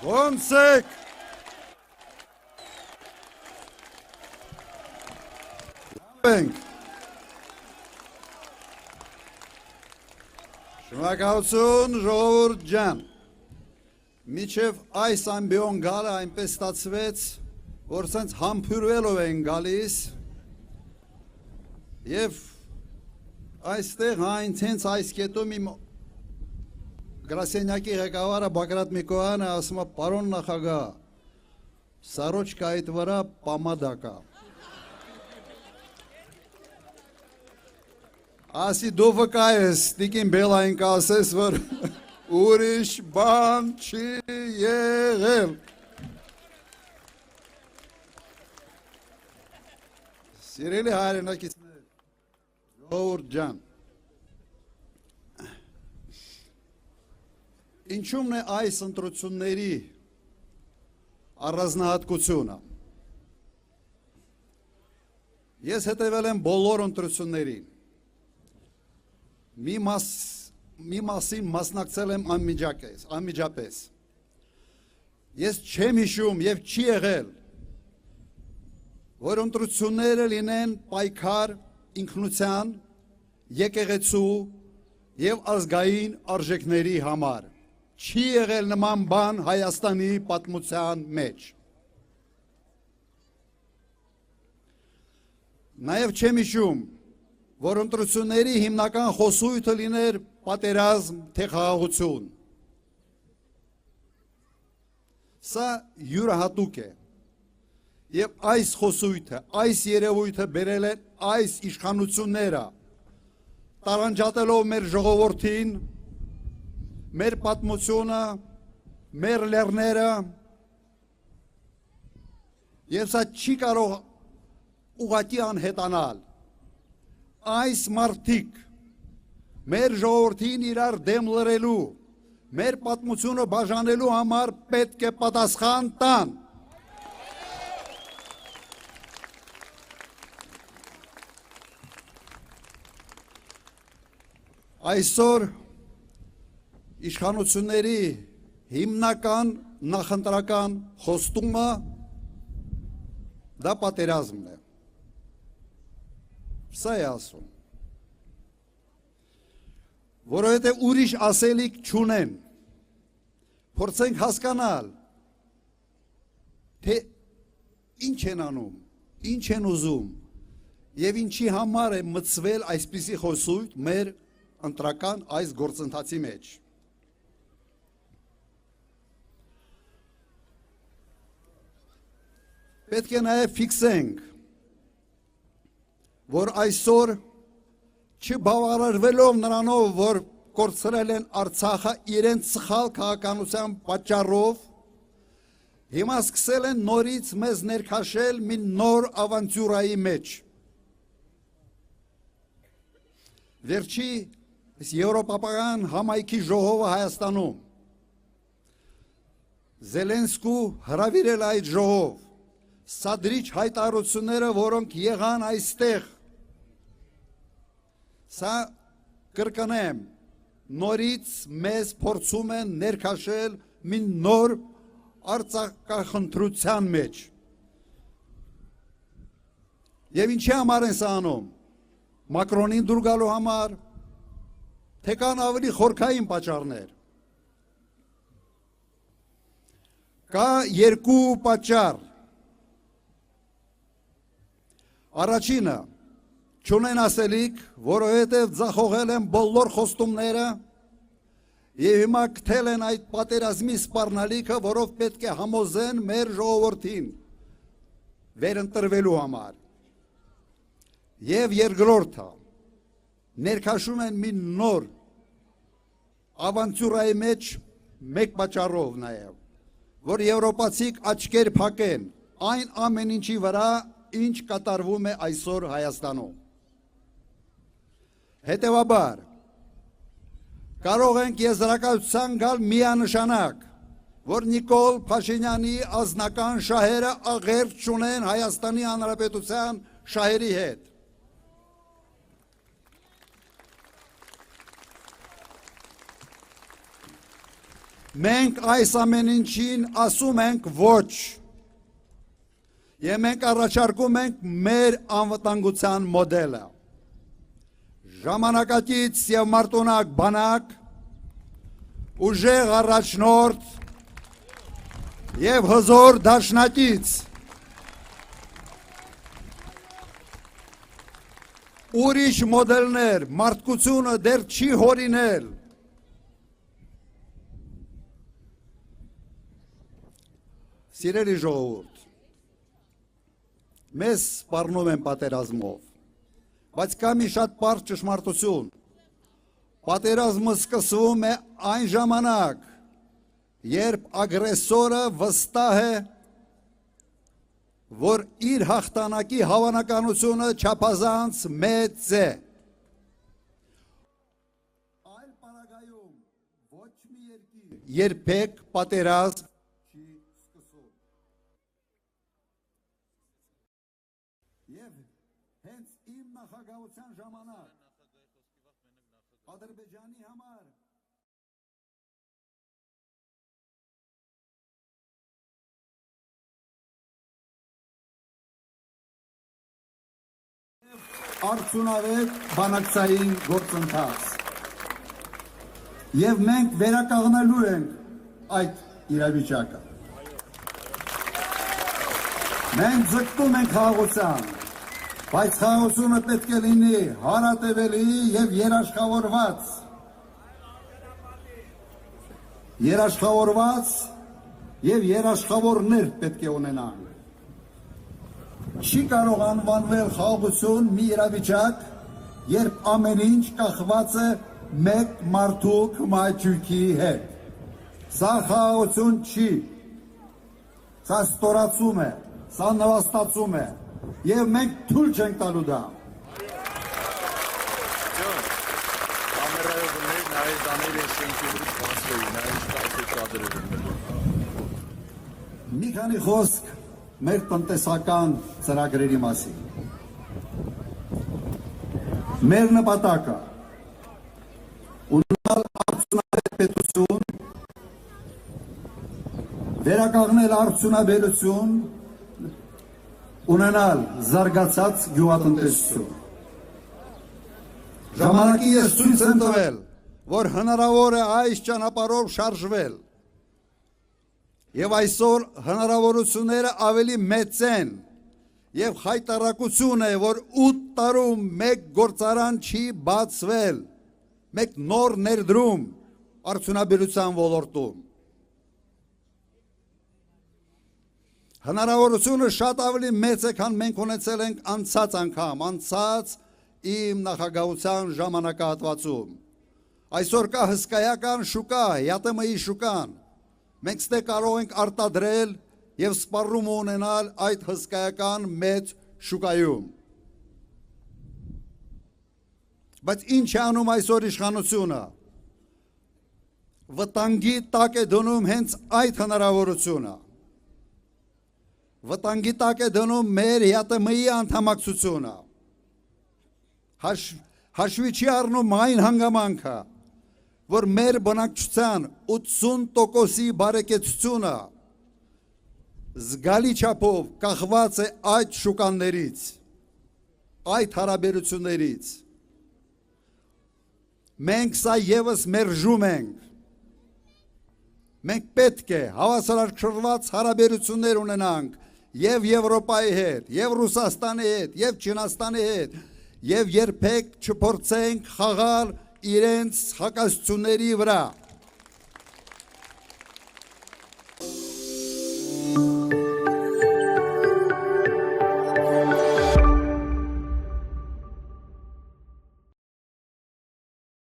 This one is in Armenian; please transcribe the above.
Ոնց եք։ Ենք։ Շնորհակալություն ժողովուրդ ջան։ Միջև այս ամբիոն գալը այնպես ստացվեց, որ սենց համբուրվելով են գալիս եւ այստեղ այնցենց այս կետում իմ գրասենյակի ղեկավարը Բակրատ Միկոյանը ասում է պարոն նախագահ, սարոջկա այդ վրա պամադա կա։ Ասի դու վկա ես, տիկին Բելային կասես, որ ուրիշ բան չի եղել։ Սիրելի հայրենակիցներ, ժողովուրդ ջան, ինչու՞մն է այս ընտրությունների առանձնահատկությունը։ Ես հետևել եմ բոլոր ընտրություններին։ Մի մասին մասնակցել եմ անմիջապես։ Ես չեմ հիշում եւ չի եղել, որ ընտրությունները լինեն պայքար ինքնության, եկեղեցու եւ ազգային արժեքների համար։ Չի եղել նման բան Հայաստանի պատմության մեջ։ Նաեւ չեմ հիշում, որ ընտրությունների հիմնական խոսույթը լիներ պատերազմ, թե խաղաղություն։ Սա յուրահատուկ է։ Եվ այս խոսույթը, այս երևույթը բերել են այս իշխանությունները, տարանջատելով մեր ժողովրդին, մեր պատմությունը, մեր լեռները, եւ սա չի կարող ուղղակի անհետանալ։ Այս մարդիկ մեր ժողովրդին իրար դեմ լրելու, մեր պատմությունը բաժանելու համար պետք է պատասխան տան։ Այսօր իշխանությունների հիմնական նախընտրական խոստումը դա պատերազմն է։ Սա է ասում, որովհետև ուրիշ ասելիք չունեն, փորձենք հասկանալ, թե ինչ են անում, ինչ են ուզում, եւ ինչի համար է մտցվել այսպիսի խոսույթ մեր ընտրական այս գործընթացի մեջ։ Պետք է նաեւ ֆիքսենք, որ այսօր չբավարարվելով նրանով, որ կորցրել են Արցախը իրենց սխալ քաղաքականության պատճառով, հիմա սկսել են նորից մեզ ներքաշել մի նոր ավանտյուրայի մեջ։ Վերջի եվրոպական համայնքի ժողովը Հայաստանում Զելենսկու հրավիրել այդ ժողով, սադրիչ հայտարարությունները, որոնք եղան այստեղ, սա կրկնեմ, նորից մեզ փորձում են ներքաշել մի նոր արձակախնդրության մեջ։ Եվ ինչի համար են սա անում, Մակրոնին դուր գալու համար, թե կան ավելի խորքային պատճառներ։ Կա երկու պատճառ։ Առաջինը, չունեն ասելիք, որովհետև ձախողել են բոլոր խոստումները եւ հիմա գտել են այդ պատերազմի սպառնալիքը, որով պետք է համոզեն մեր ժողովրդին վերընտրվելու համար։ Եվ երկրորդը, ներքաշում են մի նոր ավանտյուրայի մեջ մեկ պատճառով նաեւ, որ եվրոպացիք աչքեր փակեն այն ամեն ինչի վրա, ինչ կատարվում է այսօր Հայաստանում։ Հետևաբար, կարող ենք եզրակացության գալ միանշանակ, որ Նիկոլ Փաշինյանի ազնական շահերը աղերս չունեն Հայաստանի Հանրապետության շահերի հետ։ Մենք այս ամեն ինչին ասում ենք ոչ։ Եվ մենք առաջարկում ենք մեր անվտանգության մոդելը։ Ժամանակակից եւ մարտունակ բանակ, ուժեղ առաջնորդ եւ հզոր դաշնակից։ Ուրիշ մոդելներ մարդկությունը դեռ չի հորինել։ Սիրելի ժողովուրդ, մեզ սպառնում են պատերազմով, բայց կա մի շատ պարզ ճշմարտություն։ Պատերազմը սկսվում է այն ժամանակ, երբ ագրեսորը վստահ է, որ իր հաղթանակի հավանականությունը չափազանց մեծ է։ Այլ պարագայում ոչ մի երկիր երբեք պատերազմ չի սկսում։ Եվ հենց իմ նախագահության ժամանակ Ադրբեջանի համար արդյունավետ բանակցային գործընթաց։ Եվ մենք վերականգնելու ենք այդ իրավիճակը։ Մենք ձգտում ենք խաղաղության, բայց խաղաղությունը պետք է լինի հարատևելի եւ երաշխավորված եւ երաշխավորներ պետք է ունենան։ Չի կարող անվանվել խաղաղություն մի իրավիճակ, երբ ամեն ինչ կախված է մեկ մարդու կմաչուկի հետ։ Սա խաղաղություն չի, սա ստորացում է, սա նվաստացում է, եւ մենք թույլ չենք տալու դա։ Մի քանի խոսք մեր տնտեսական ծրագրերի մասին։ Մեր նպատակը ունենալ արդյունավետ պետություն, վերականգնել արդյունաբերություն, ունենալ զարգացած գյուղատնտեսություն։ Ժամանակի ես ցույց եմ տվել, որ հնարավոր է այս ճանապարհով շարժվել։ Եվ այսօր հնարավորությունները ավելի մեծ են եւ հայտարարություն է, որ 8 տարում մեկ գործարան չի բացվել, մեկ նոր ներդրում արդյունաբերության ոլորտում։ Հնարավորությունը շատ ավելի մեծ է, քան մենք ունեցել ենք անցած անգամ, անցած իմ նախագահության ժամանակահատվածում։ Այսօր կա հսկայական շուկա, ՀՅՏՄ-ի շուկան։ Մենք ստե կարող ենք արտադրել եւ սպառում ունենալ այդ հսկայական մեծ շուկայում։ Բայց ինչ է անում այսօր իշխանությունը։ Վտանգի տակ է դնում հենց այդ հնարավորությունը։ Վտանգի տակ է դնում մեր ՀՅՏՄ-ի անդամակցությունը։ Հաշվի չի առնում այն հանգամանքը, որ մեր բնակչության 80%-ի բարեկեցությունը զգալի չափով կախված է այդ շուկաներից, այդ հարաբերություններից։ Մենք սա եւս մերժում ենք։ Մենք պետք է հավասարակշռված հարաբերություններ ունենանք եւ Եվրոպայի հետ, եւ Ռուսաստանի հետ, եւ Չինաստանի հետ, եւ երբեք չփորձենք խաղալ իրենց հակասությունների վրա։